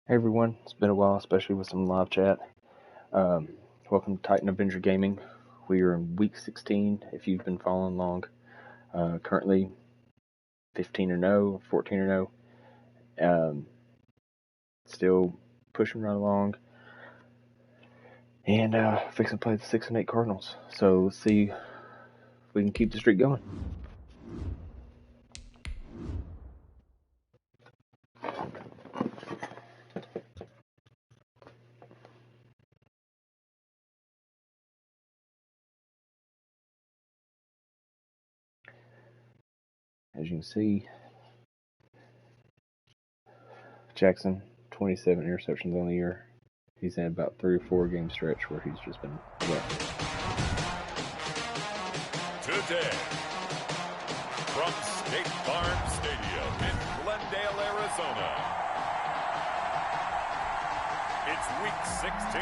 Hey everyone, it's been a while, especially with some live chat. Um, Welcome to Titan Avenger Gaming. We are in week 16, if you've been following along. Currently 15-0, 14-0. Still pushing right along. And fixing to play the 6-8 Cardinals. So let's see if we can keep the streak going. As you can see, Jackson, 27 interceptions on the year. He's in about 3 or 4 game stretch where he's just been wet. Today, from State Farm Stadium in Glendale, Arizona, it's Week 16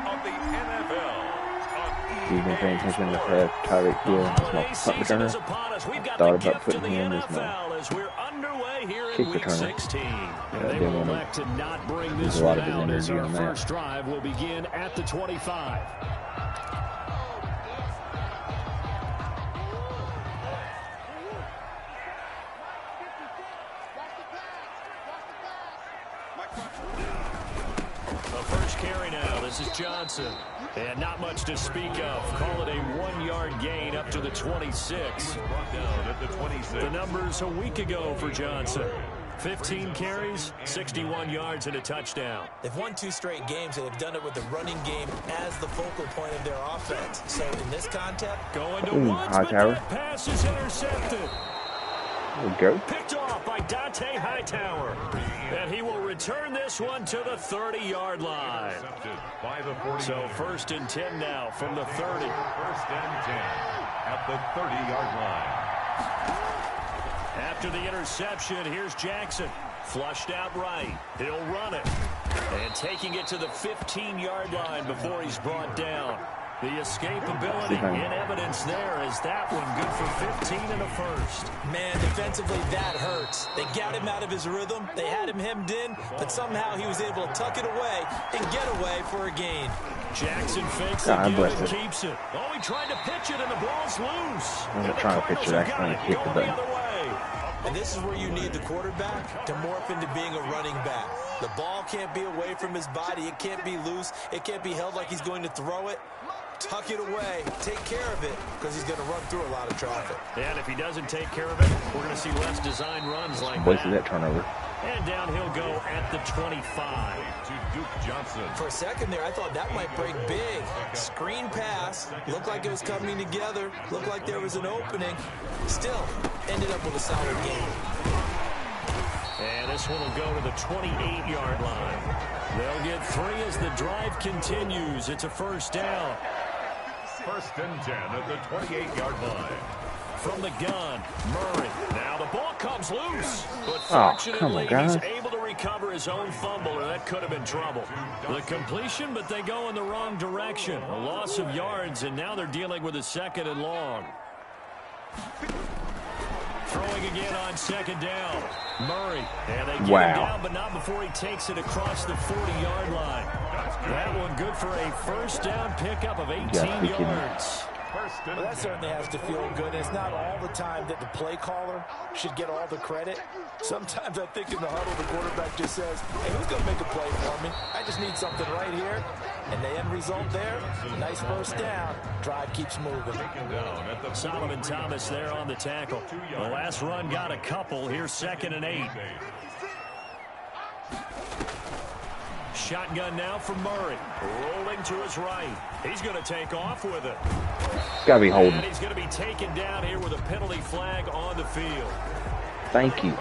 of the NFL. If you've been paying attention to Tyreek Hill as my punt returner, thought about putting him as my kick returner. I didn't want to use a lot of his energy on that. First drive will begin at the 25. The first carry now. This is Johnson. And not much to speak of. Call it a 1-yard gain up to the 26. The numbers a week ago for Johnson. 15 carries, 61 yards, and a touchdown. They've won 2 straight games, and they've done it with the running game as the focal point of their offense. So in this context, going to Woods, but that pass is intercepted. There we go. Picked off by Dante Hightower. And he will return this one to the 30-yard line. So first and 10 now from the 30. First and 10 at the 30-yard line. After the interception, here's Jackson. Flushed out right. He'll run it. And taking it to the 15-yard line before he's brought down. The escapability in evidence there as that one good for 15 and a first. Man, defensively, that hurts. They got him out of his rhythm. They had him hemmed in, but somehow he was able to tuck it away and get away for a gain. Jackson fakes it and keeps it. Oh, he tried to pitch it, and the ball's loose. I wasn't trying to pitch it. I kind of hit the button. And this is where you need the quarterback to morph into being a running back. The ball can't be away from his body. It can't be loose. It can't be held like he's going to throw it. Tuck it away, take care of it, because he's going to run through a lot of traffic. And if he doesn't take care of it, we're going to see less design runs like that. That turnover. And down he'll go at the 25. To Duke Johnson. For a second there, I thought that might break big. Screen pass, looked like it was coming together, looked like there was an opening. Still, ended up with a solid game. And this one will go to the 28-yard line. They'll get 3 as the drive continues. It's a first down. First and 10 at the 28-yard line. From the gun, Murray. Now the ball comes loose. But fortunately, he's able to recover his own fumble, or that could have been trouble. The completion, but they go in the wrong direction. A loss of yards, and now they're dealing with a 2nd and long. Throwing again on 2nd down. Murray. And they get him down, but not before he takes it across the 40-yard line. That one good for a first down pickup of 18 yards. Well, that certainly has to feel good. It's not all the time that the play caller should get all the credit. Sometimes I think in the huddle, the quarterback just says, hey, who's going to make a play for me? I just need something right here. And the end result there, nice first down. Drive keeps moving. Solomon Thomas there on the tackle. The last run got a couple. Here's 2nd and 8. Shotgun now from Murray. Rolling to his right. He's going to take off with it. Gotta be holding. And he's going to be taken down here with a penalty flag on the field. Thank you.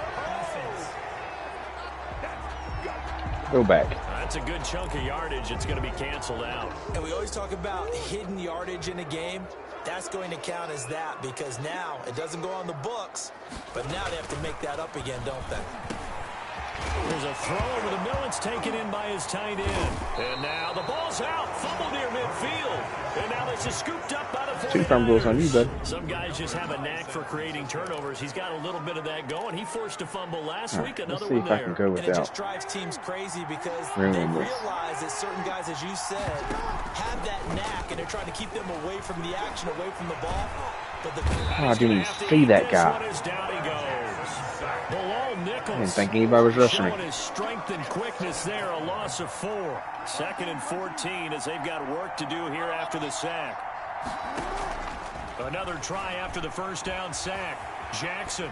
Go back. That's a good chunk of yardage. It's going to be canceled out. And we always talk about hidden yardage in a game. That's going to count as that because now it doesn't go on the books, but now they have to make that up again, don't they? There's a throw over the middle. It's taken in by his tight end. And now the ball's out. Fumble near midfield. And now this is scooped up by the 49ers. 2 fumbles on you, bud. Some guys just have a knack for creating turnovers. He's got a little bit of that going. He forced a fumble last week. Another one there. I can go and it just drives teams crazy because they realize that certain guys, as you said, have that knack, and they're trying to keep them away from the action, away from the ball. But I didn't even see that guy. I didn't think anybody was rushing him. His strength and quickness there, a loss of 4. 2nd and 14 as they've got work to do here after the sack. Another try after the first down sack. Jackson.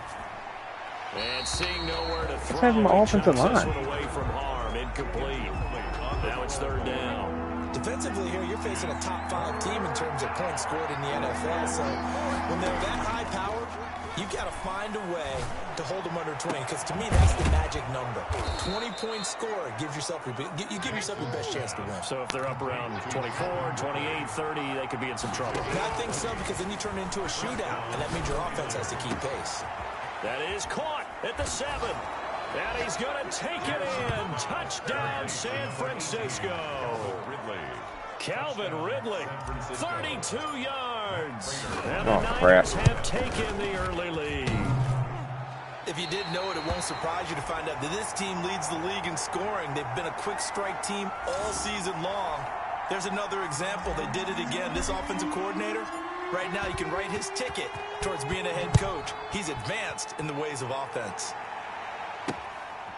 And seeing nowhere to throw. Let's have my offensive line. This one away from harm, incomplete. Now it's 3rd down. Defensively here, you're facing a top 5 team in terms of points scored in the NFL. So when they're that high powered, you've got to find a way to hold them under 20. Because to me, that's the magic number. 20-point score gives yourself your best chance to win. So if they're up around 24, 28, 30, they could be in some trouble. And I think so, because then you turn it into a shootout, and that means your offense has to keep pace. That is caught at the 7. And he's going to take it in. Touchdown, San Francisco. Calvin Ridley, 32 yards. And the Niners have taken the early lead. If you didn't know it, it won't surprise you to find out that this team leads the league in scoring. They've been a quick strike team all season long. There's another example. They did it again. This offensive coordinator, right now you can write his ticket towards being a head coach. He's advanced in the ways of offense.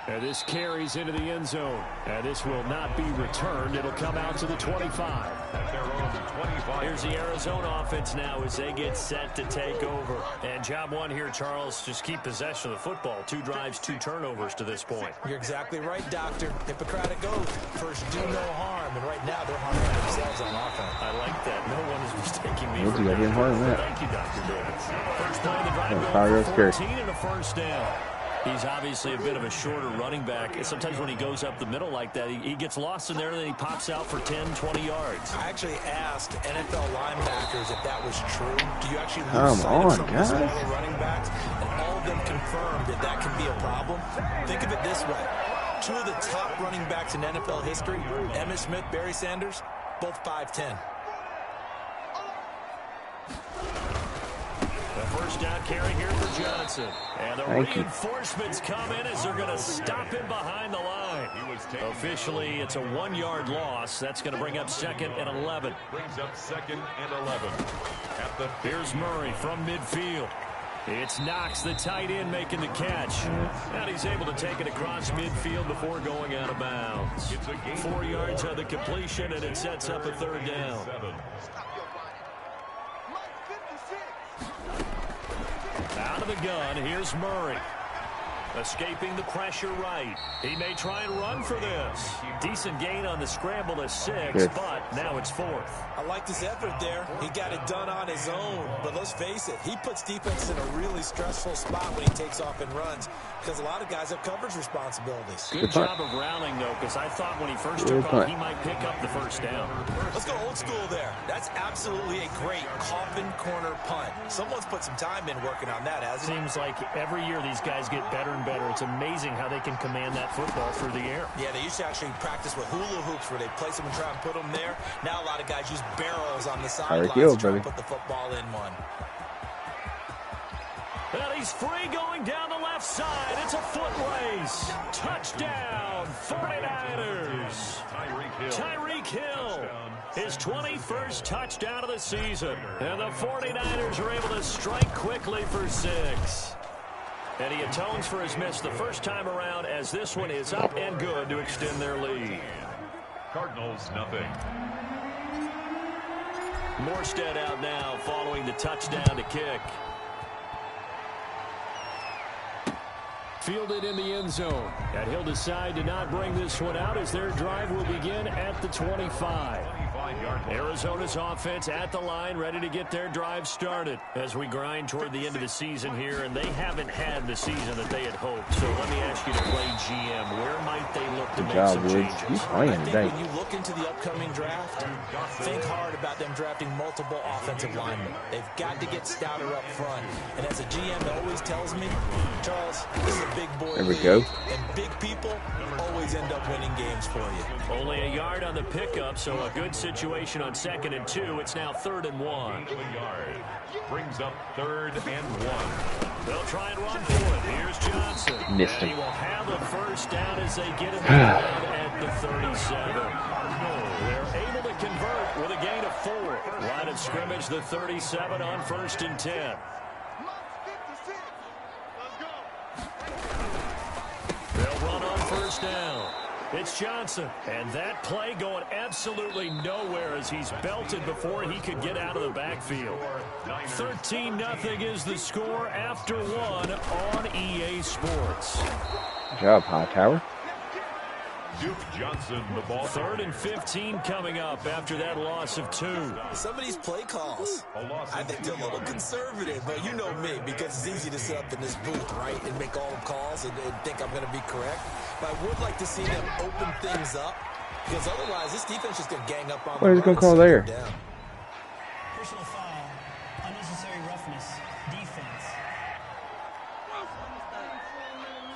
And this carries into the end zone. And this will not be returned. It'll come out to the 25. Here's the Arizona offense now as they get set to take over. And job one here, Charles, just keep possession of the football. 2 drives, 2 turnovers to this point. You're exactly right, Doctor. Hippocratic oath. First, do no harm. And right now, they're harming themselves on offense. I like that. No one is mistaking me for that. Thank you, Dr. Davis. First play of the drive, going for 14 and a first down. He's obviously a bit of a shorter running back. Sometimes when he goes up the middle like that, he gets lost in there, and then he pops out for 10, 20 yards. I actually asked NFL linebackers if that was true. Do you actually lose sight of some of the smaller running backs? And all of them confirmed that that can be a problem. Think of it this way. 2 of the top running backs in NFL history, Emmitt Smith, Barry Sanders, both 5'10". The first down carry here for Johnson. And the reinforcements come in as they're going to stop him behind the line. Officially, it's a 1-yard loss. That's going to bring up 2nd and 11. Brings up 2nd and 11. Here's Murray from midfield. It's Knox, the tight end, making the catch. And he's able to take it across midfield before going out of bounds. 4 yards on the completion, and it sets up a 3rd down. Out of the gun, here's Murray. Escaping the pressure right. He may try and run for this. Decent gain on the scramble to 6, but now it's 4th. I like this effort there. He got it done on his own. But let's face it, he puts defense in a really stressful spot when he takes off and runs, because a lot of guys have coverage responsibilities. Good job of rounding, though, because I thought when he first took off, he might pick up the first down. Let's go old school there. That's absolutely a great coffin corner punt. Someone's put some time in working on that, hasn't it? Seems like every year these guys get better and better. It's amazing how they can command that football through the air. Yeah, they used to actually practice with hula hoops where they place them and try and put them there. Now a lot of guys use barrels on the sidelines to try and put the football in one. And he's free going down the left side. It's a foot race. Touchdown, 49ers. Tyreek Hill. His 21st touchdown of the season. And the 49ers are able to strike quickly for 6. And he atones for his miss the first time around, as this one is up and good to extend their lead. Cardinals, nothing. Morstead out now following the touchdown to kick. Fielded in the end zone. And he'll decide to not bring this one out as their drive will begin at the 25. Arizona's offense at the line, ready to get their drive started as we grind toward the end of the season here, and they haven't had the season that they had hoped. So let me ask you to play GM. Where might they look to make some changes? I think when you look into the upcoming draft, think hard about them drafting multiple offensive linemen. They've got to get stouter up front. And as a GM always tells me, Charles, this is a big boy league, and big people simple always end up winning games for you. Only a yard on the pickup, so a good situation on 2nd and 2. It's now 3rd and 1. A yard. Brings up 3rd and 1. They'll try and run for it. Here's Johnson. Missed him. And he will have a first down as they get him at the 37. They're able to convert with a gain of 4. Line of scrimmage, the 37 on 1st and 10. They'll run on first down. It's Johnson, and that play going absolutely nowhere as he's belted before he could get out of the backfield. 13-0 is the score after 1 on EA Sports. Good job, Hightower. Duke Johnson, the ball. 3rd and 15 coming up after that loss of 2. Some of these play calls, I think they're a little conservative, but you know me, because it's easy to sit up in this booth, right, and make all the calls and think I'm going to be correct. But I would like to see them open things up, because otherwise this defense is going to gang up on What is he going to call there? Personal foul, unnecessary roughness, defense.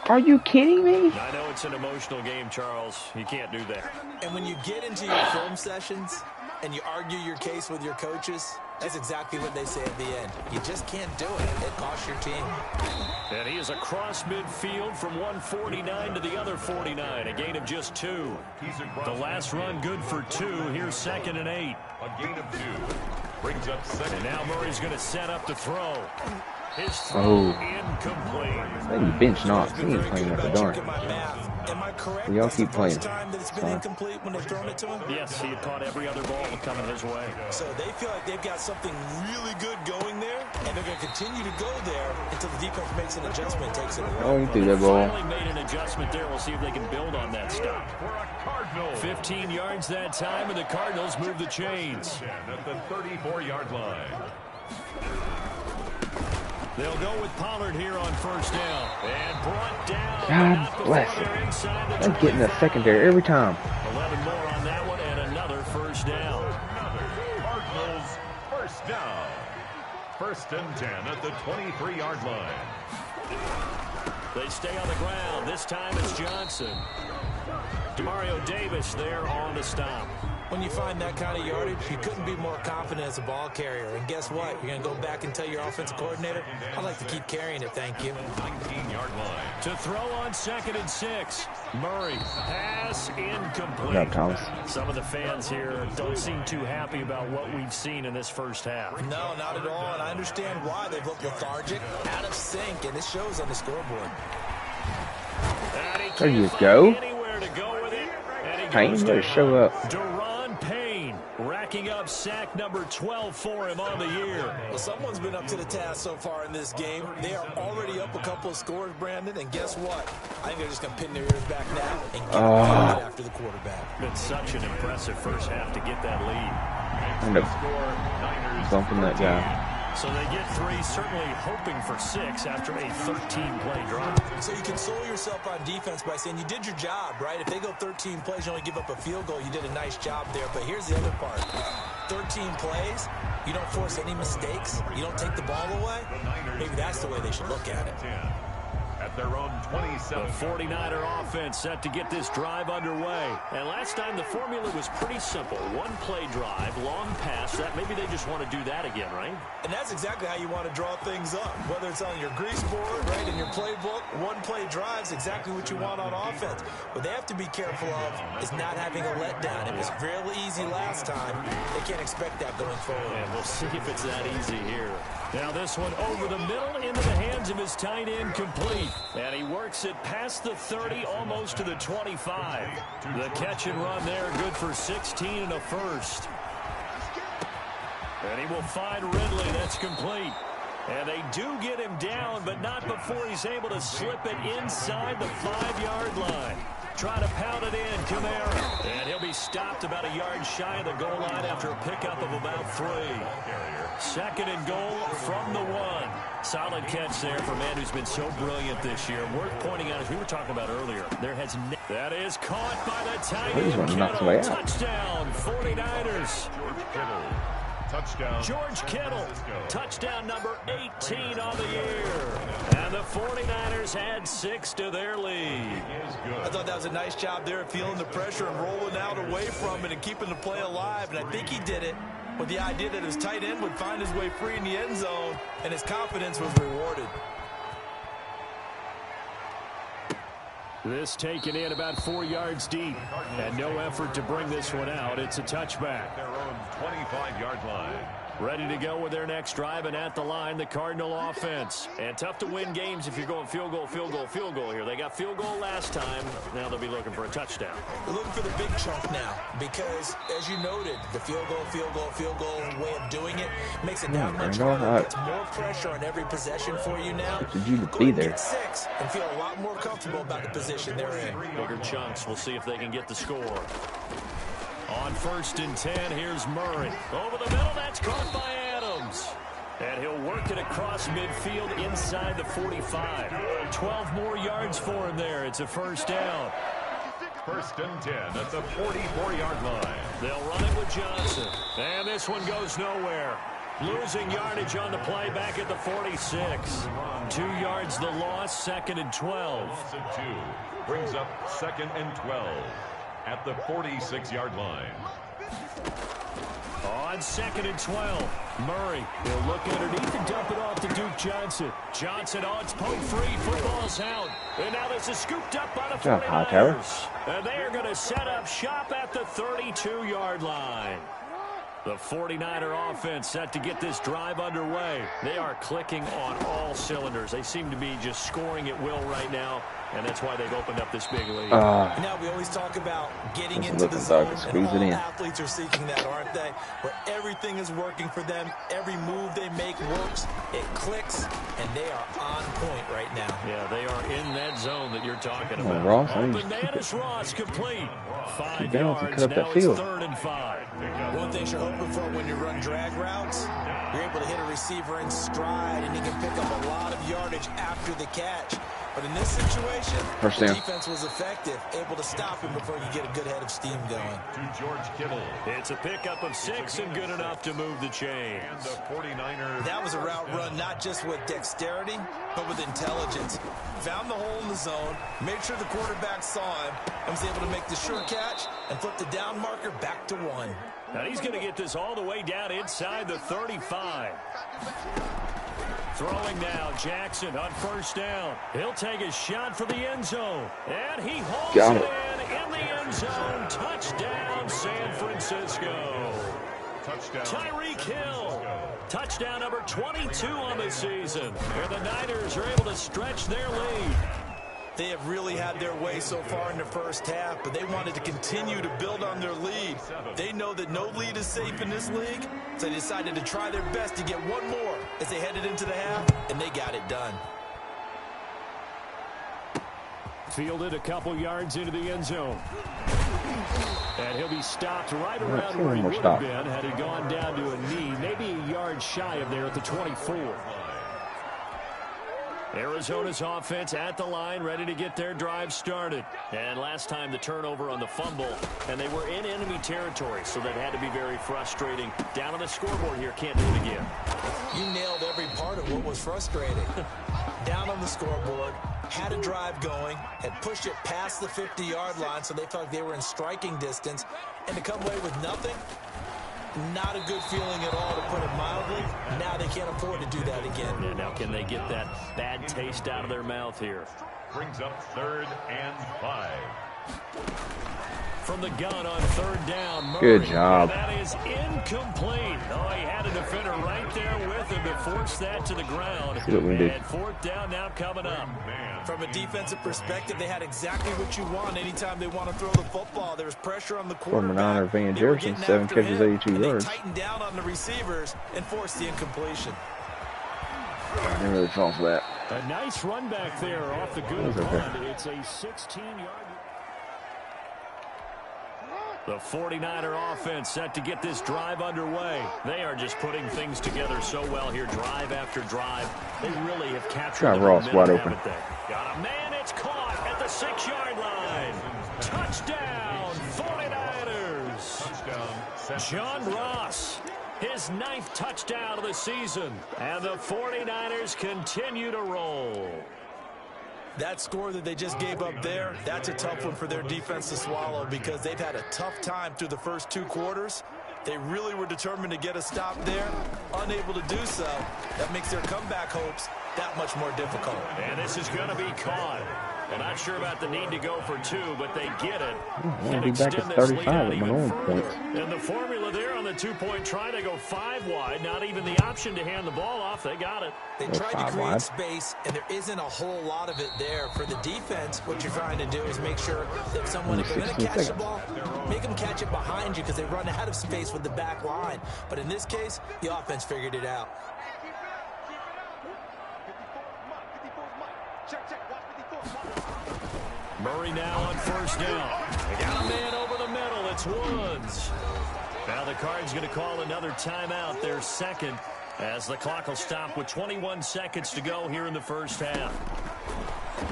Are you kidding me? I know it's an emotional game, Charles. You can't do that. And when you get into your film sessions and you argue your case with your coaches, that's exactly what they say at the end. You just can't do it. It costs your team. And he is across midfield from 149 to the other 49, a gain of just 2. The last run good for 2. Here's 2nd and 8. A gain of 2. Brings up 2nd. And now Murray's going to set up to throw. His throw incomplete. Maybe bench knocks. He ain't playing at the darn. Am I correct? Y'all keep playing. Time that it's been incomplete when they've thrown it to him? Yes, he had caught every other ball coming his way. So they feel like they've got something really good going there, and they're going to continue to go there until the defense makes an adjustment, takes it away. Oh, he threw that ball. Finally made an adjustment there. We'll see if they can build on that stop. 15 yards that time, and the Cardinals move the chains. At the 34-yard line. They'll go with Pollard here on first down. And brought down. God bless him. I'm getting a secondary every time. 11 more on that one, and another first down. Cardinals first down. 1st and 10 at the 23-yard line. They stay on the ground. This time it's Johnson. Demario Davis there on the stop. When you find that kind of yardage, you couldn't be more confident as a ball carrier. And guess what? You're going to go back and tell your offensive coordinator, I'd like to keep carrying it, thank you. 19-yard line. To throw on 2nd and 6. Murray, pass incomplete. Good job, Thomas. Some of the fans here don't seem too happy about what we've seen in this first half. No, not at all. And I understand why. They've looked lethargic, out of sync, and it shows on the scoreboard. There you go. Anywhere to go with it. Payne, better show up. Deron Payne racking up sack number 12 for him on the year. Well, someone's been up to the task so far in this game. They are already up a couple of scores, Brandon, and guess what? I think they're just going to pin their ears back now and get right after the quarterback. Been such an impressive first half to get that lead. End up bumping that guy. So they get 3, certainly hoping for 6 after a 13-play drive. So you console yourself on defense by saying you did your job, right? If they go 13 plays, you only give up a field goal, you did a nice job there. But here's the other part. 13 plays, you don't force any mistakes, you don't take the ball away. Maybe that's the way they should look at it. At their own 27. The 49er offense set to get this drive underway. And last time the formula was pretty simple. One-play drive, long pass. That maybe they just want to do that again, right? And that's exactly how you want to draw things up. Whether it's on your grease board, right, in your playbook, one-play drives exactly what you want on offense. What they have to be careful of is not having a letdown. It was fairly easy last time. They can't expect that going forward. And we'll see if it's that easy here. Now this one over the middle into the hands of his tight end, complete. And he works it past the 30, almost to the 25. The catch and run there, good for 16 and a first. And he will find Ridley. That's complete. And they do get him down, but not before he's able to slip it inside the 5-yard line. Trying to pound it in, Kamara. And he'll be stopped about a yard shy of the goal line after a pickup of about 3. 2nd and goal from the 1. Solid catch there for a man who's been so brilliant this year. Worth pointing out, as we were talking about earlier, that is caught by the tight end. Touchdown, 49ers. Touchdown. George Kittle, touchdown number 18 on the year. And the 49ers add 6 to their lead. I thought thought that was a nice job there of feeling the pressure and rolling out away from it and keeping the play alive. And I think he did it with the idea that his tight end would find his way free in the end zone, and his confidence was rewarded. This taken in about 4 yards deep, and no effort to bring this one out. It's a touchback. Their own 25-yard line. Ready to go with their next drive, and at the line, the Cardinal offense. And tough to win games if you're going field goal, field goal, field goal here. They got field goal last time. Now they'll be looking for a touchdown. They're looking for the big chunk now because, as you noted, the field goal way of doing it makes it that much harder. It's more pressure on every possession for you now. Did you be there? Get 6 and feel a lot more comfortable about the position they're in. Bigger chunks. We'll see if they can get the score. On 1st and 10, here's Murray. Over the middle, that's caught by Adams. And he'll work it across midfield inside the 45. 12 more yards for him there. It's a first down. 1st and 10 at the 44-yard line. They'll run it with Johnson. And this one goes nowhere. Losing yardage on the play back at the 46. 2 yards the loss, 2nd and 12. Loss of 2 brings up 2nd and 12 at the 46-yard line. On 2nd and 12, Murray will look underneath and dump it off to Duke Johnson. Johnson, it's poked free. Football's out. And now this is scooped up by the 49ers. And they are going to set up shop at the 32-yard line. The 49er offense set to get this drive underway. They are clicking on all cylinders. They seem to be just scoring at will right now, and that's why they've opened up this big lead. Now we always talk about getting into the zone, and all athletes are seeking that, aren't they? Where everything is working for them, every move they make works, it clicks, and they are on point right now. Yeah, they are in that zone that you're talking about. Ross, Bananas Ross complete. 5 yards, now it's 3rd and 5. One thing you're hoping for when you run drag routes, you're able to hit a receiver in stride, and he can pick up a lot of yardage after the catch. But in this situation, the defense was effective, able to stop him before you get a good head of steam going. To George Kittle. It's a pickup of 6 and good enough to move the chains. And the 49ers. That was a route run not just with dexterity, but with intelligence. Found the hole in the zone, made sure the quarterback saw him, and was able to make the sure catch and flip the down marker back to 1. Now he's going to get this all the way down inside the 35. Throwing now, Jackson on 1st down. He'll take a shot for the end zone. And he holds it in the end zone. Touchdown, San Francisco. Touchdown. Tyreek Hill. Touchdown number 22 on the season. And the Niners are able to stretch their lead. They have really had their way so far in the first half, but they wanted to continue to build on their lead. They know that no lead is safe in this league, so they decided to try their best to get one more as they headed into the half, and they got it done. Fielded a couple yards into the end zone. And he'll be stopped right around where he would have been had he gone down to a knee, maybe a yard shy of there at the 24. Arizona's offense at the line, ready to get their drive started. And last time the turnover on the fumble, and they were in enemy territory, so that had to be very frustrating. Down on the scoreboard here, can't do it again. You nailed every part of what was frustrating. Down on the scoreboard, had a drive going, had pushed it past the 50-yard line, so they felt like they were in striking distance, and to come away with nothing, not a good feeling at all, to put it mildly. Now they can't afford to do that again. Yeah, now can they get that bad taste out of their mouth here? Brings up 3rd and 5. From the gun on 3rd down, Murray. Good job. And that is incomplete. Oh, he had a defender right there with him to force that to the ground. And 4th down now coming up. From a defensive perspective, they had exactly what you want anytime they want to throw the football. There was pressure on the quarterback. Former Niner Van Jefferson, 7 catches, 82 yards. They tightened down on the receivers and forced the incompletion. I didn't really fall for that. A nice run back there off the good run. It's a 16-yard. The 49er offense set to get this drive underway. They are just putting things together so well here, drive after drive. They really have captured the Ross wide open. Got a man, it's caught at the 6-yard line. Touchdown, 49ers. Touchdown. John Ross, his 9th touchdown of the season. And the 49ers continue to roll. That score that they just gave up there, that's a tough one for their defense to swallow because they've had a tough time through the first 2 quarters. They really were determined to get a stop there, unable to do so. That makes their comeback hopes that much more difficult. And this is going to be caught. Well, not sure about the need to go for 2, but they get it. We'll be back at 35 at my own point. And the formula there on the 2-point try to go 5 wide. Not even the option to hand the ball off. They got it. They tried to create space, and there isn't a whole lot of it there. For the defense, what you're trying to do is make sure that someone, if they're going to catch the ball, make them catch it behind you because they run out of space with the back line. But in this case, the offense figured it out. Murray now on first down. They got a man over the middle. It's Woods. Now the Cards going to call another timeout, their second, as the clock will stop with 21 seconds to go here in the first half.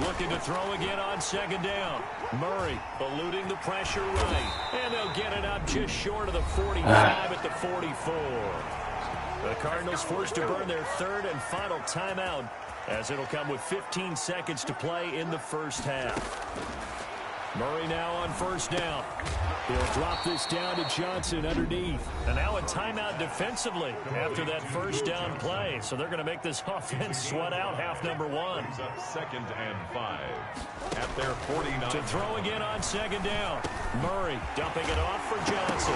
Looking to throw again on second down. Murray eluding the pressure right. And they'll get it up just short of the 45 at the 44. The Cardinals forced to burn their third and final timeout, as it'll come with 15 seconds to play in the first half. Murray now on first down. He'll drop this down to Johnson underneath. And now a timeout defensively after that first down play. So they're going to make this offense sweat out half number 1. Second and 5 at their 49. To throw again on second down. Murray dumping it off for Johnson.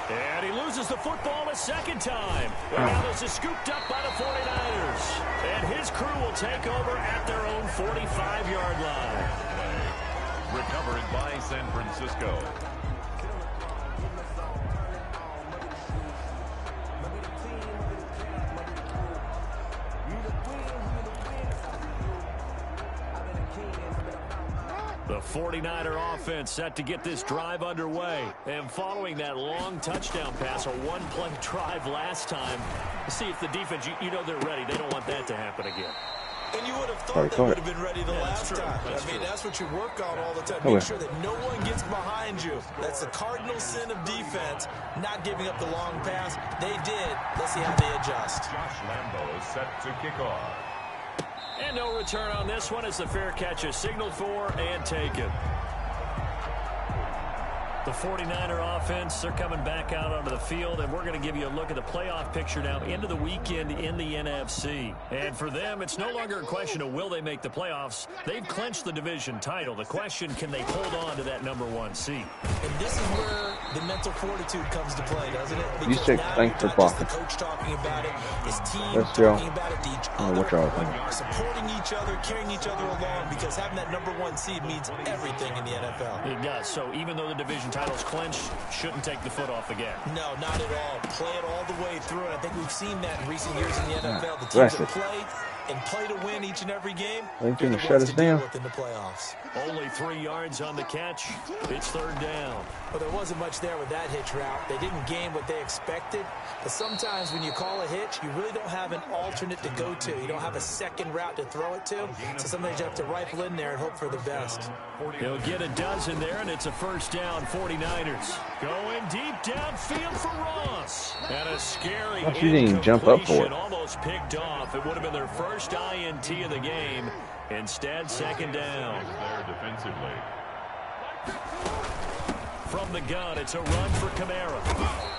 And he loses the football a second time. Well, now this is scooped up by the 49ers. And his crew will take over at their own 45-yard line. Recovered by San Francisco. The 49er offense set to get this drive underway. And following that long touchdown pass, a one-play drive last time, see if the defense, you know they're ready. They don't want that to happen again. And you would have thought they would have been ready the last time. I mean, that's what you work on all the time. Make sure that no one gets behind you. That's the cardinal sin of defense, not giving up the long pass. They did. Let's see how they adjust. Josh Lambo is set to kick off. And no return on this one as the fair catch is signaled for and taken. The 49er offense, they're coming back out onto the field, and we're going to give you a look at the playoff picture now into the weekend in the NFC. And for them, it's no longer a question of will they make the playoffs. They've clinched the division title. The question, can they hold on to that number 1 seed? And this is where the mental fortitude comes to play, doesn't it? Because you said thanks for blocking. The coach talking about it, his team Let's go. talking about it to each other, supporting each other, carrying each other along, because having that number 1 seed means everything in the NFL. It does. So even though the division title's clinched, shouldn't take the foot off the gas. No, not at all. Play it all the way through, and I think we've seen that in recent years in the NFL. The teams that play and play to win each and every game, they're going to shut us down in the playoffs. Only 3 yards on the catch. It's third down. Well, there wasn't much there with that hitch route. They didn't gain what they expected. But sometimes when you call a hitch, you really don't have an alternate to go to. You don't have a second route to throw it to. So sometimes you have to rifle in there and hope for the best. He'll get a dozen there, and it's a first down, 49ers. Going deep downfield for Ross. And a scary didn't jump up for it. Almost picked off. It would have been their first INT of the game. Instead, second down. There defensively. From the gun, it's a run for Kamara.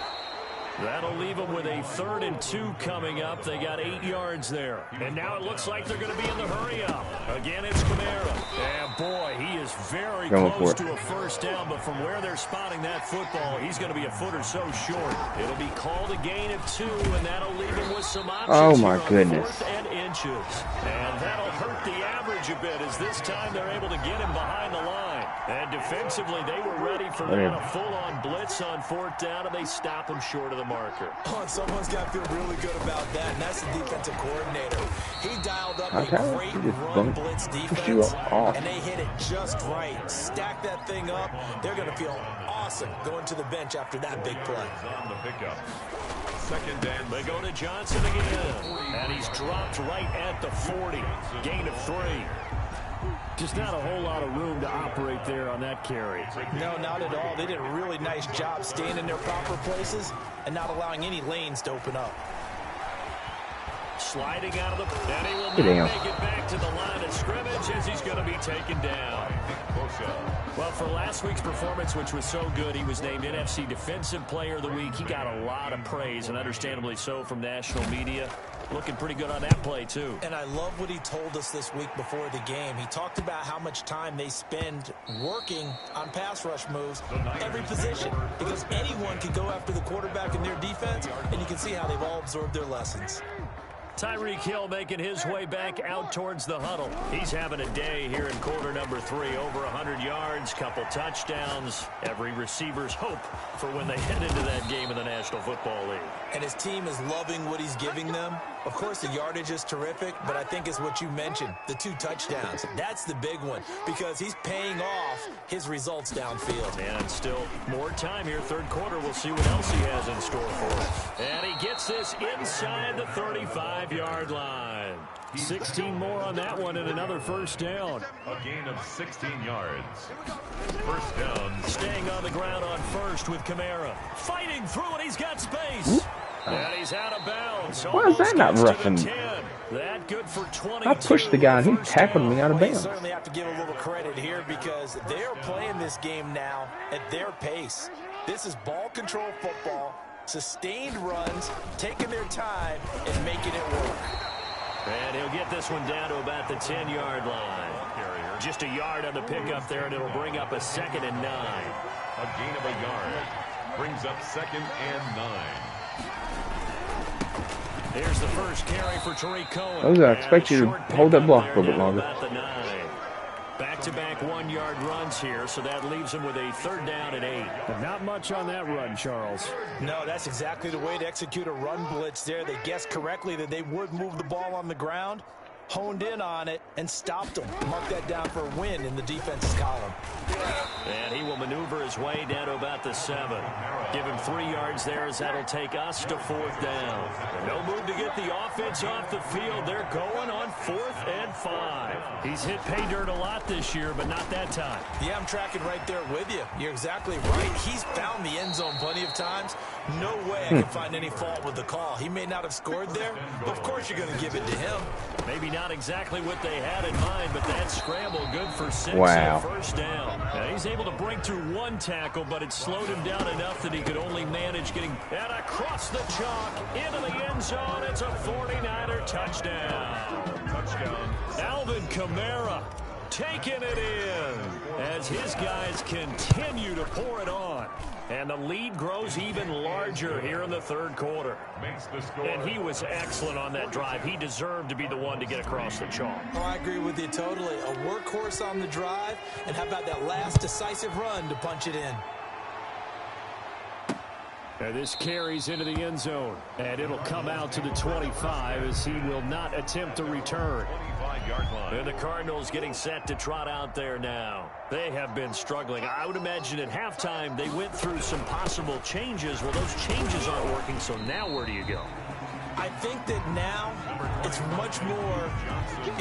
That'll leave them with a 3rd and 2 coming up. They got 8 yards there. And now it looks like they're going to be in the hurry-up. Again, it's Kamara. And, boy, he is very close to a first down. But from where they're spotting that football, he's going to be a foot or so short. It'll be called a gain of 2, and that'll leave him with some options. Oh, my goodness. 4th and inches. And that'll hurt the average a bit, as this time they're able to get him behind the line. And defensively, they were ready for a full-on blitz on 4th down, and they stop him short of the marker. Oh, and someone's got to feel really good about that, and that's the defensive coordinator. He dialed up a great run blitz defense, and they hit it just right. Stack that thing up. They're going to feel awesome going to the bench after that big play. On the pickup. Second and they go to Johnson again, and he's dropped right at the 40. Gain of 3. Just not a whole lot of room to operate there on that carry. No, not at all. They did a really nice job staying in their proper places and not allowing any lanes to open up. Sliding out of the... And he will Get not down. make it back to the line of scrimmage as he's going to be taken down. Well, for last week's performance, which was so good, he was named NFC Defensive Player of the Week. He got a lot of praise, and understandably so, from national media. Looking pretty good on that play, too. And I love what he told us this week before the game. He talked about how much time they spend working on pass rush moves, every position. Because anyone can go after the quarterback in their defense, and you can see how they've all absorbed their lessons. Tyreek Hill making his way back out towards the huddle. He's having a day here in quarter number 3. Over 100 yards, couple touchdowns. Every receiver's hope for when they head into that game in the National Football League. And his team is loving what he's giving them. Of course, the yardage is terrific, but I think it's what you mentioned, the 2 touchdowns. That's the big one because he's paying off his results downfield. And still more time here, third quarter. We'll see what else he has in store for us. And he gets this inside the 35-yard line. 16 more on that one and another first down. A gain of 16 yards. First down. Staying on the ground on first with Kamara. Fighting through it. He's got space. And he's out of bounds. Why is that not roughing? That good for 22. I pushed the guy and he tackled me out of Well, you bounds. certainly have to give a little credit here because they're playing this game now at their pace. This is ball control football, sustained runs, taking their time and making it work. And he'll get this one down to about the 10-yard line. Just a yard on the pickup there, and it'll bring up a 2nd and 9. A gain of a yard. Brings up 2nd and 9. Here's the first carry for Tariq Cohen. I was going to expect you to hold that block a little bit longer. Back-to-back 1-yard runs here, so that leaves him with a 3rd down and 8. But not much on that run, Charles. No, that's exactly the way to execute a run blitz there. They guessed correctly that they would move the ball on the ground, honed in on it, and stopped them. Mark that down for a win in the defense's column. And he will maneuver his way down to about the 7. Give him 3 yards there as that'll take us to 4th down. No move to get the offense off the field. They're going on 4th and 5. He's hit pay dirt a lot this year, but not that time. Yeah, I'm tracking right there with you. You're exactly right. He's found the end zone plenty of times. No way I can find any fault with the call. He may not have scored there, but of course you're going to give it to him. Maybe not exactly what they had in mind, but that scramble good for 6 Wow. and 1st down. Now, he's able to break through 1 tackle, but it slowed him down enough that he could only manage getting and across the chalk into the end zone. It's a 49er touchdown. Touchdown. Alvin Kamara taking it in as his guys continue to pour it on. And the lead grows even larger here in the 3rd quarter. Makes the score. And he was excellent on that drive. He deserved to be the one to get across the chalk. Oh, I agree with you totally. A workhorse on the drive, and how about that last decisive run to punch it in? And this carries into the end zone, and it'll come out to the 25 as he will not attempt to return. 25-yard line. And the Cardinals getting set to trot out there now. They have been struggling. I would imagine at halftime they went through some possible changes. Well, those changes aren't working, so now where do you go? I think that now it's much more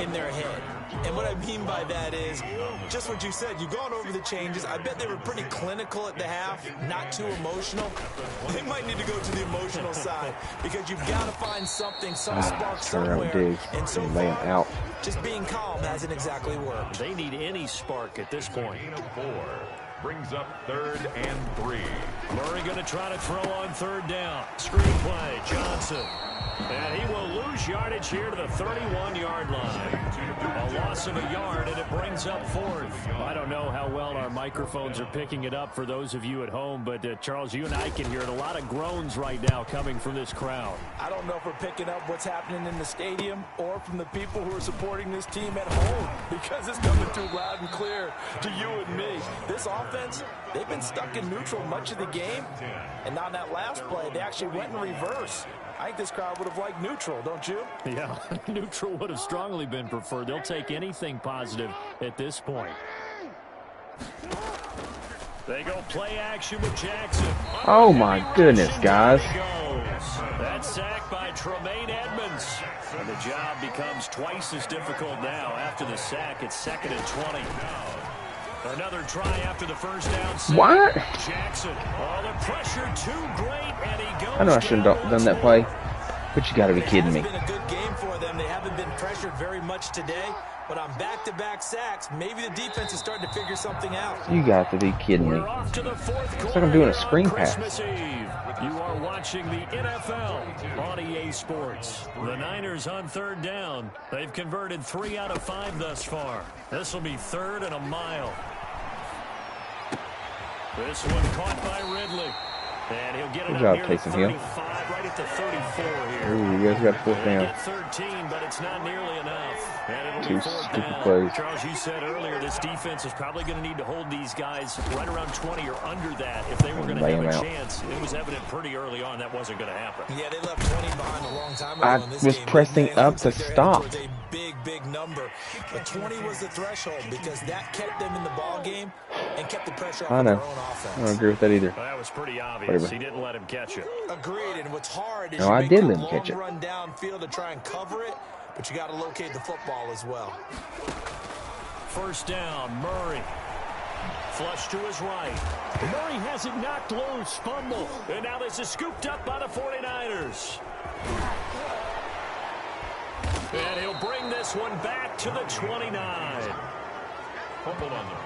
in their head. And what I mean by that is just what you said. You've gone over the changes. I bet they were pretty clinical at the half, not too emotional. They might need to go to the emotional side because you've got to find something, some spark somewhere. And so far, out. just being calm hasn't exactly worked. They need any spark at this point. Gain of 4. Brings up 3rd and 3. Murray going to try to throw on 3rd down. Screen play, Johnson. And he will lose yardage here to the 31-yard line. A loss of a yard, and it brings up 4th. I don't know how well our microphones are picking it up for those of you at home, but Charles, you and I can hear it. A lot of groans right now coming from this crowd. I don't know if we're picking up what's happening in the stadium or from the people who are supporting this team at home because it's coming through loud and clear to you and me. This offense, they've been stuck in neutral much of the game, and on that last play, they actually went in reverse. I think this crowd would have liked neutral, don't you? Yeah, neutral would have strongly been preferred. They'll take anything positive at this point. They go play action with Jackson. Oh my goodness, guys. That sack by Tremaine Edmonds. And the job becomes twice as difficult now. After the sack, it's 2nd and 20. Another try after the first down. What? Jackson. Oh, the pressure too great, and he goes. I know I shouldn't have done that play, but you got to be kidding me. It's been a good game pressured very much today, but on back-to-back sacks, maybe the defense is starting to figure something out. You got to be kidding me. We're off to the fourth quarter. It's like I'm doing a here screen on pass. Christmas Eve. You are watching the NFL on EA Sports. The Niners on third down. They've converted 3 out of 5 thus far. This will be 3rd and a mile. This one caught by Ridley. And he'll get it Good up job, near the Taysom Hill. 35, right at the 34 here. Ooh, you guys got a 4th They down. get 13, but it's not nearly enough. And it'll Two be 4th stupid down. plays. Charles, you said earlier this defense is probably going to need to hold these guys right around 20 or under that if they were going to Lay have them a out. chance. It was evident pretty early on that wasn't going to happen. Yeah, they left 20 behind a long time ago I in this was game. pressing It up looks to like they're headed stop. towards a big number. But 20 was the threshold because that kept them in the ball game and kept the pressure off I of know. their own I offense. don't agree with that either. Well, that was pretty obvious. Whatever. He didn't let him catch it. Agreed, and what's hard is No, you I make did that let him long catch it. run downfield to try and cover it, but you got to locate the football as well. 1st down, Murray. Flush to his right. Murray has it knocked loose. Fumble. And now this is scooped up by the 49ers. And he'll bring this one back to the 29.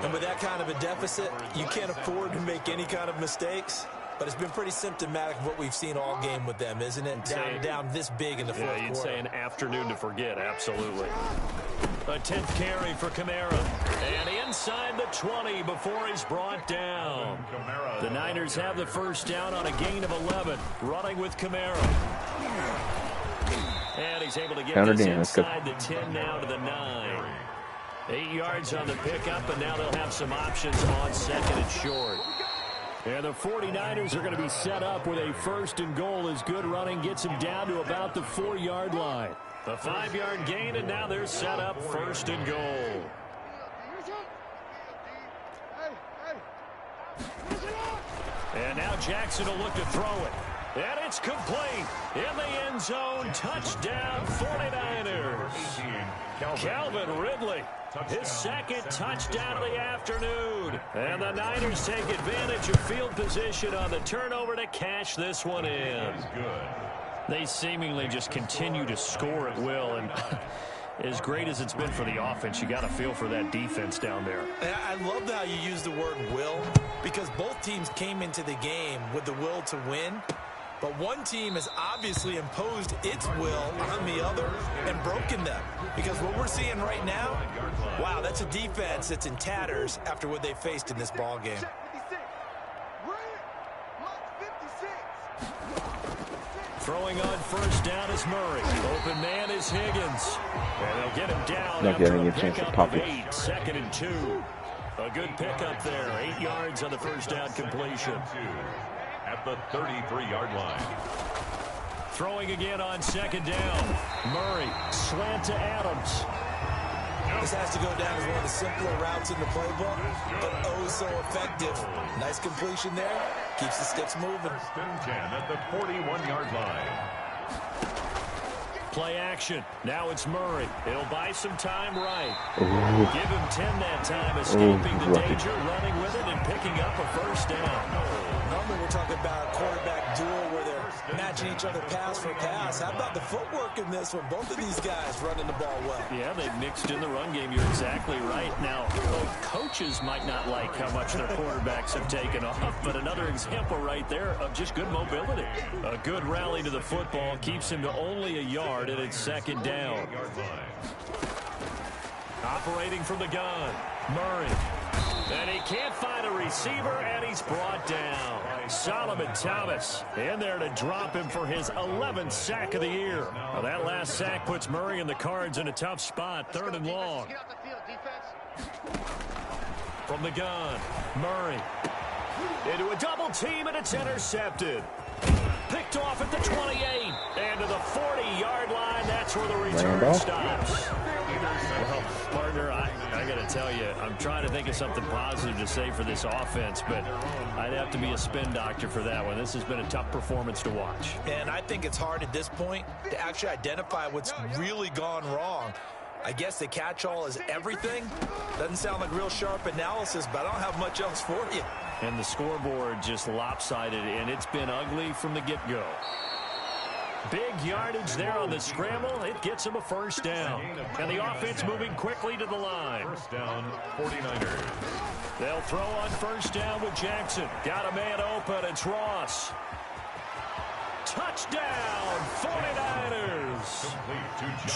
And with that kind of a deficit, you can't afford to make any kind of mistakes. But it's been pretty symptomatic of what we've seen all game with them, isn't it? Down this big in the fourth Yeah, you'd quarter. say an afternoon to forget, absolutely. A 10th carry for Kamara. And inside the 20 before he's brought down. The Niners have the 1st down on a gain of 11, running with Kamara. And he's able to get Counter this down. Let's go. inside the 10 now to the 9. 8 yards on the pickup, and now they'll have some options on 2nd and short. And the 49ers are going to be set up with a 1st and goal as good running gets them down to about the 4-yard line. A 5-yard gain, and now they're set up 1st and goal. And now Jackson will look to throw it. And it's complete. In the end zone, touchdown 49ers. Calvin Ridley, his 2nd touchdown of the afternoon. And the Niners take advantage of field position on the turnover to cash this one in. They seemingly just continue to score at will. And as great as it's been for the offense, you got to feel for that defense down there. I love how you use the word will, because both teams came into the game with the will to win. But one team has obviously imposed its will on the other and broken them. Because what we're seeing right now, wow, that's a defense that's in tatters after what they faced in this ball game. Throwing on 1st down is Murray. Open man is Higgins. And they'll get him down Not after getting a a chance to pickup pop of it. 8. 2nd and 2. A good pickup there. 8 yards on the 1st down completion. At the 33-yard line. Throwing again on 2nd down. Murray, slant to Adams. This has to go down as one of the simpler routes in the playbook, but oh so effective. Nice completion there. Keeps the sticks moving. 1st and 10 at the 41-yard line. Play action. Now it's Murray. It'll buy some time right. Ooh. Give him 10 that time, escaping the lucky. danger, running with it, and picking up a 1st down. Normally we're talking about a quarterback duel where they're matching each other pass for pass. How about the footwork in this one? Both of these guys running the ball well. Yeah, they've mixed in the run game. You're exactly right. Now, both coaches might not like how much their quarterbacks have taken off, but another example right there of just good mobility. A good rally to the football keeps him to only a yard, and it's 2nd down. Operating from the gun, Murray. And he can't find a receiver, and he's brought down. Solomon Thomas in there to drop him for his 11th sack of the year. Well, that last sack puts Murray and the Cards in a tough spot, 3rd and long. From the gun, Murray. Into a double team, and it's intercepted. Picked off at the 28, and to the 40-yard line. That's where the return stops. Well, partner, I got to tell you, I'm trying to think of something positive to say for this offense, but I'd have to be a spin doctor for that one. This has been a tough performance to watch. And I think it's hard at this point to actually identify what's really gone wrong. I guess the catch-all is everything. Doesn't sound like real sharp analysis, but I don't have much else for you. And the scoreboard just lopsided, and it's been ugly from the get-go. Big yardage there on the scramble. It gets him a first down. And the offense moving quickly to the line. First down, 49ers. They'll throw on first down with Jackson. Got a man open. It's Ross. Touchdown, 49ers.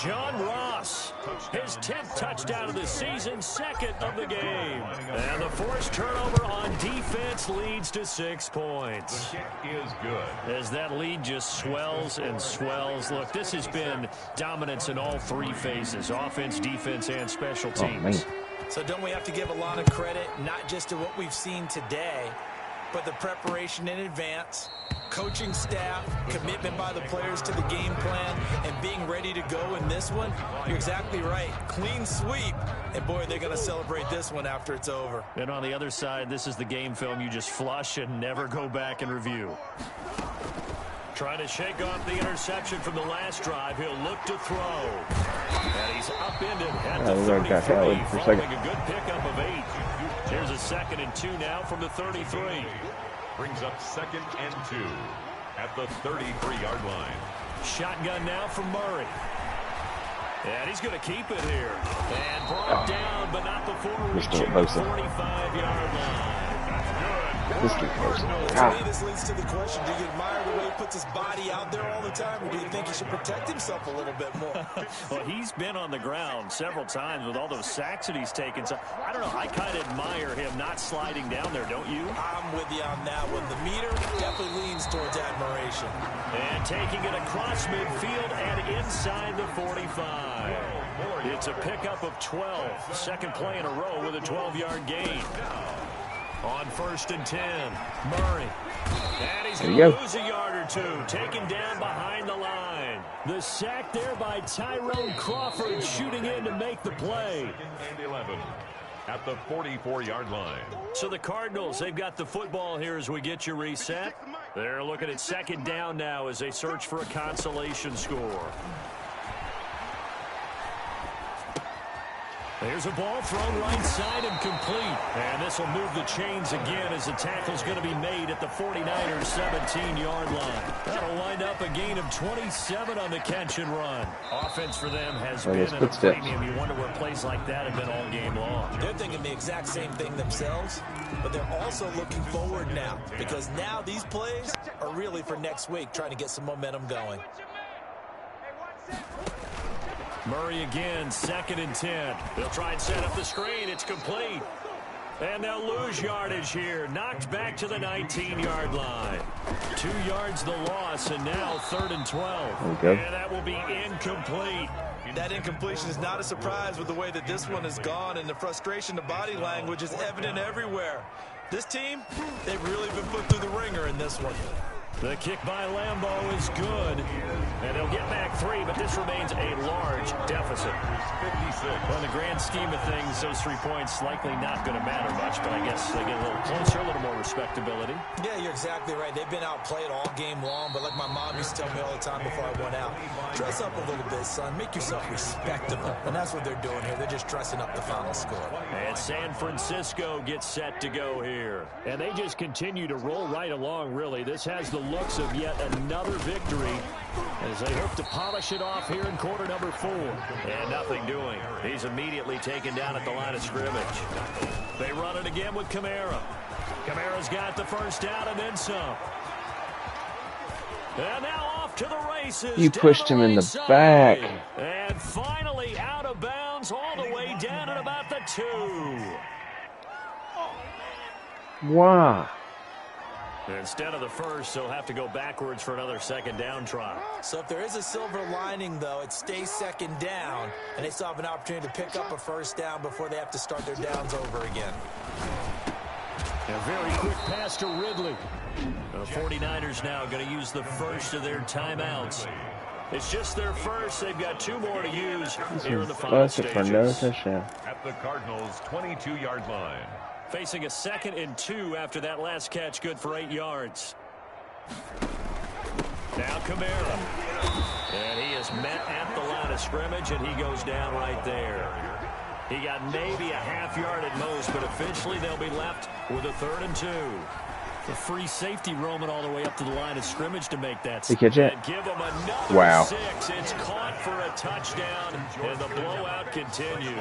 John Ross, his 10th touchdown of the season, second of the game. And the forced turnover on defense leads to 6 points. The kick is good. As that lead just swells and swells. Look, this has been dominance in all 3 phases, offense, defense, and special teams. So don't we have to give a lot of credit, not just to what we've seen today, but the preparation in advance, coaching staff, commitment by the players to the game plan, and being ready to go in this one? You're exactly right. Clean sweep. And, boy, they're going to celebrate this one after it's over. And on the other side, this is the game film you just flush and never go back and review. Trying to shake off the interception from the last drive. He'll look to throw. And he's upended at the 33, following a good pickup of 8. Here's a 2nd and 2 now from the 33. Brings up 2nd and 2 at the 33-yard line. Shotgun now from Murray. And he's going to keep it here. And brought down, but not before reaching the 45-yard line. This kid close. To me, this leads to the question, do you admire the way he puts his body out there all the time, or do you think he should protect himself a little bit more? Well, he's been on the ground several times with all those sacks that he's taken. So, I don't know, I kind of admire him not sliding down there, don't you? I'm with you on that one. The meter definitely leans towards admiration. And taking it across midfield and inside the 45. It's a pickup of 12. Second play in a row with a 12-yard gain. On 1st and 10, Murray. And he's going to lose a yard or 2, taken down behind the line. The sack there by Tyrone Crawford, shooting in to make the play. 2nd and 11 at the 44-yard line. So the Cardinals, they've got the football here as we get you reset. They're looking at 2nd down now as they search for a consolation score. There's a ball thrown right side and complete. And this will move the chains again as the tackle's going to be made at the 49ers 17-yard line. That'll wind up a gain of 27 on the catch and run. Offense for them has been at a premium. You wonder where plays like that have been all game long. They're thinking the exact same thing themselves, but they're also looking forward now, because now these plays are really for next week, trying to get some momentum going. Murray again, 2nd and 10. They'll try and set up the screen. It's complete. And they'll lose yardage here. Knocked back to the 19-yard line. 2 yards the loss, and now 3rd and 12. And that will be incomplete. That incompletion is not a surprise with the way that this one has gone, and the frustration, the body language is evident everywhere. This team, they've really been put through the ringer in this one. The kick by Lambeau is good. And they'll get back 3, but this remains a large deficit. 56. Well, in the grand scheme of things, those 3 points likely not going to matter much, but I guess they get a little closer, a little more respectability. Yeah, you're exactly right. They've been outplayed all game long, but like my mom used to tell me all the time before I went out, dress up a little bit, son. Make yourself respectable. And that's what they're doing here. They're just dressing up the final score. And San Francisco gets set to go here. And they just continue to roll right along, really. This has the looks of yet another victory as they hope to polish it off here in quarter number 4. And nothing doing. He's immediately taken down at the line of scrimmage. They run it again with Kamara. Kamara's got the first down and then some. And now off to the races. You pushed him in the back. And finally out of bounds all the way down at about the 2. Wow. Instead of the first, they'll have to go backwards for another 2nd down try. So if there is a silver lining, though, it stays 2nd down, and they still have an opportunity to pick up a first down before they have to start their downs over again. A very quick pass to Ridley. The 49ers now going to use the first of their timeouts. It's just their first. They've got 2 more to use here in the final stages. At the Cardinals' 22-yard line. Facing a 2nd and 2 after that last catch, good for 8 yards. Now Kamara. And he is met at the line of scrimmage, and he goes down right there. He got maybe a half yard at most, but eventually they'll be left with a 3rd and 2. The free safety roaming all the way up to the line of scrimmage to make that. Did you catch it? And give him another Wow. 6. It's caught for a touchdown, and the blowout continues.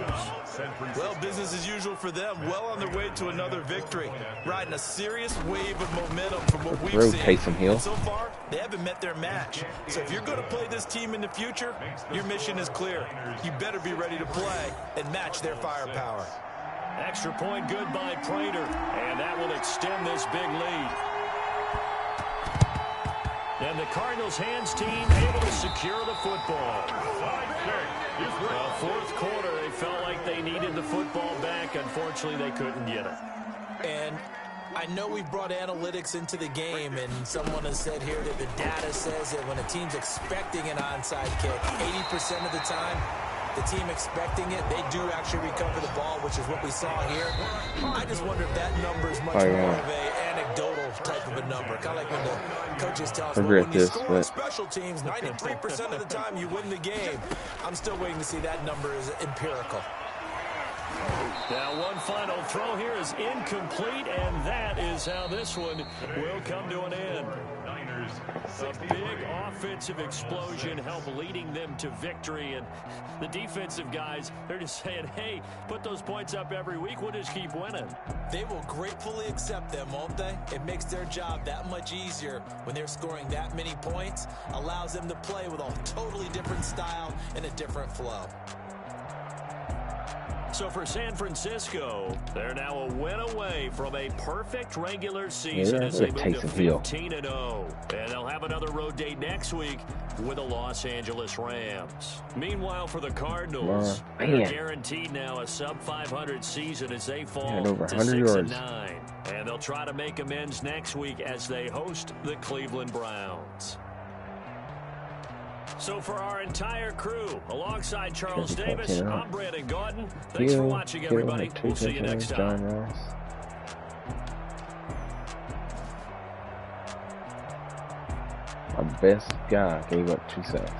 Well, business as usual for them. Well on their way to another victory. Riding a serious wave of momentum from what we've seen. Taysom Hill. And so far, they haven't met their match. So if you're going to play this team in the future, your mission is clear. You better be ready to play and match their firepower. Extra point good by Prater, and that will extend this big lead. And the Cardinals hands team able to secure the football. Fourth quarter, they felt like they needed the football back. Unfortunately, they couldn't get it. And I know we've brought analytics into the game, and someone has said here that the data says that when a team's expecting an onside kick, 80% of the time, the team expecting it, they do actually recover the ball, which is what we saw here. I just wonder if that number is much more of an anecdotal type of a number. Kind of like when the coaches tell us, well, when you score on special teams, 93% of the time you win the game. I'm still waiting to see that number is empirical. Now one final throw here is incomplete, and that is how this one will come to an end. A big offensive explosion helped leading them to victory, and the defensive guys, they're just saying, hey, put those points up every week, we'll just keep winning. They will gratefully accept them, won't they? It makes their job that much easier when they're scoring that many points, allows them to play with a totally different style and a different flow. So for San Francisco, they're now a win away from a perfect regular season as they move to 15-0. And they'll have another road date next week with the Los Angeles Rams. Meanwhile, for the Cardinals, they're guaranteed now a sub-500 season as they fall to 6-9. And they'll try to make amends next week as they host the Cleveland Browns. So for our entire crew, alongside Charles Davis, I'm Brandon Gauton. Thanks for watching, everybody. We'll see you next time. Our best guy gave up 2 sacks.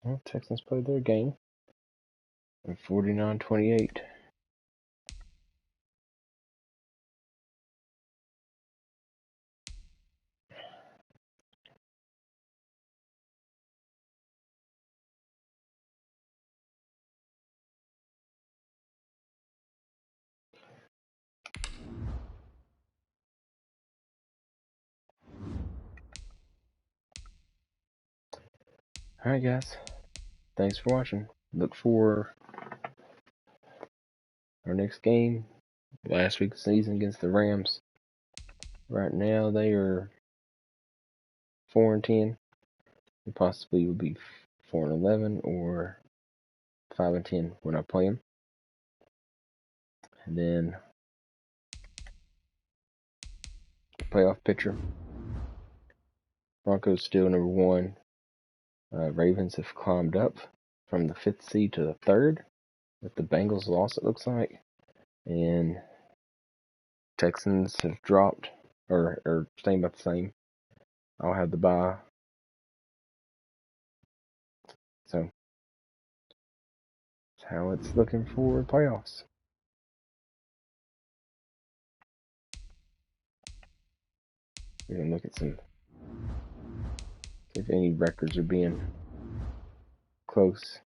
Well, Texans played their game at 49-28. Alright guys, thanks for watching. Look for our next game, last week's season against the Rams. Right now they are 4-10. They possibly will be 4-11 or 5-10 when I play them. And then playoff picture. Broncos still number 1. Ravens have climbed up from the 5th seed to the 3rd. With the Bengals loss, it looks like. And Texans have dropped, or staying about the same. I'll have the bye. So, that's how it's looking for playoffs. We're going to look at see if any records are being close.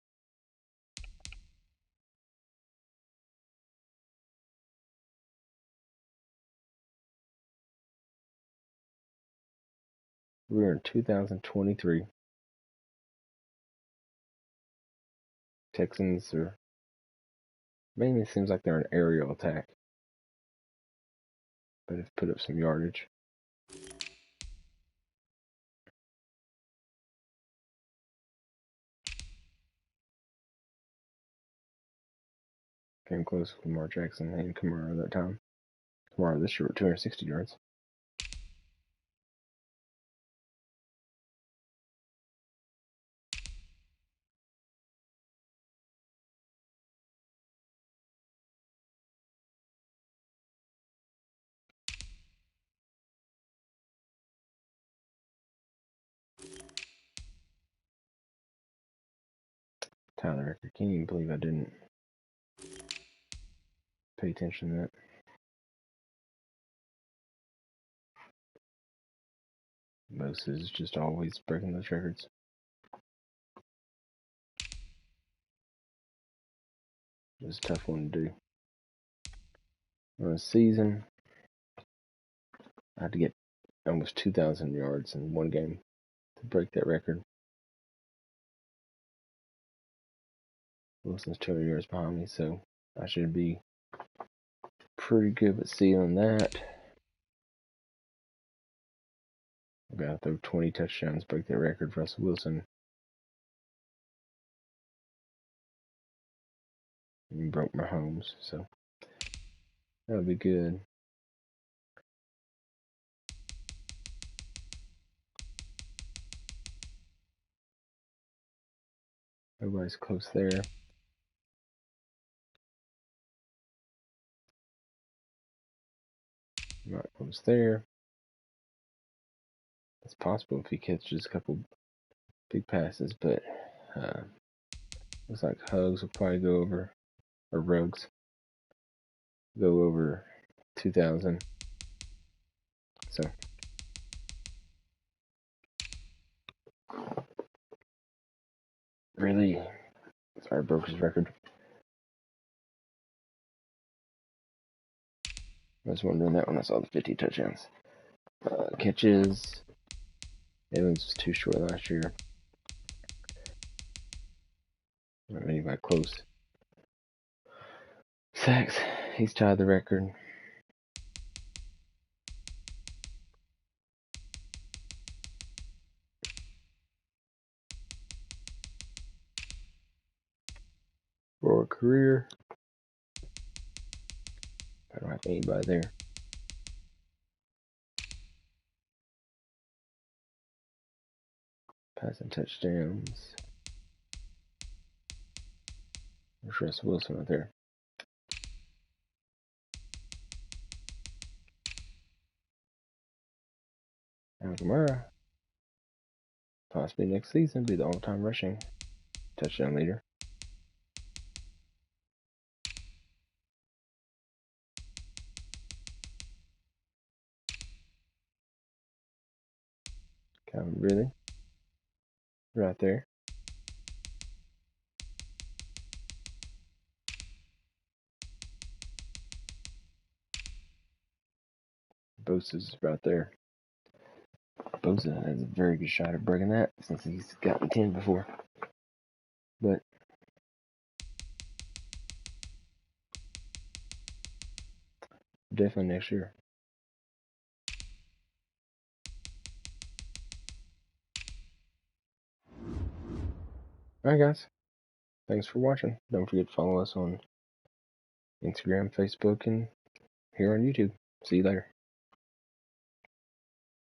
We're in 2023. Texans are mainly seems like they're an aerial attack, but have put up some yardage. Came close with Lamar Jackson and Kamara that time. Kamara this year with 260 yards. Tyler, I can't even believe I didn't pay attention to that. Most is just always breaking those records. It's a tough one to do. On a season, I had to get almost 2,000 yards in one game to break that record. Wilson's 200 yards behind me, so I should be pretty good at sealing that. I've got to throw 20 touchdowns, break that record for Russell Wilson. And broke my homes, so that'll be good. Everybody's close there. Not close there. It's possible if he catches a couple big passes, but looks like Hugs will probably go over, or Ruggs go over 2,000. So really, sorry, broke his record. I was wondering that when I saw the 50 touchdowns. Catches. Evans was too short last year. Not anybody close. Sacks. He's tied the record. For a career. I don't have anybody there. Passing touchdowns. There's Russell Wilson right there. And Kamara, possibly next season, be the all-time rushing touchdown leader. Calvin Ridley, right there. Bosa's right there. Bosa has a very good shot at breaking that since he's gotten 10 before. But definitely next year. Alright guys, thanks for watching. Don't forget to follow us on Instagram, Facebook, and here on YouTube. See you later.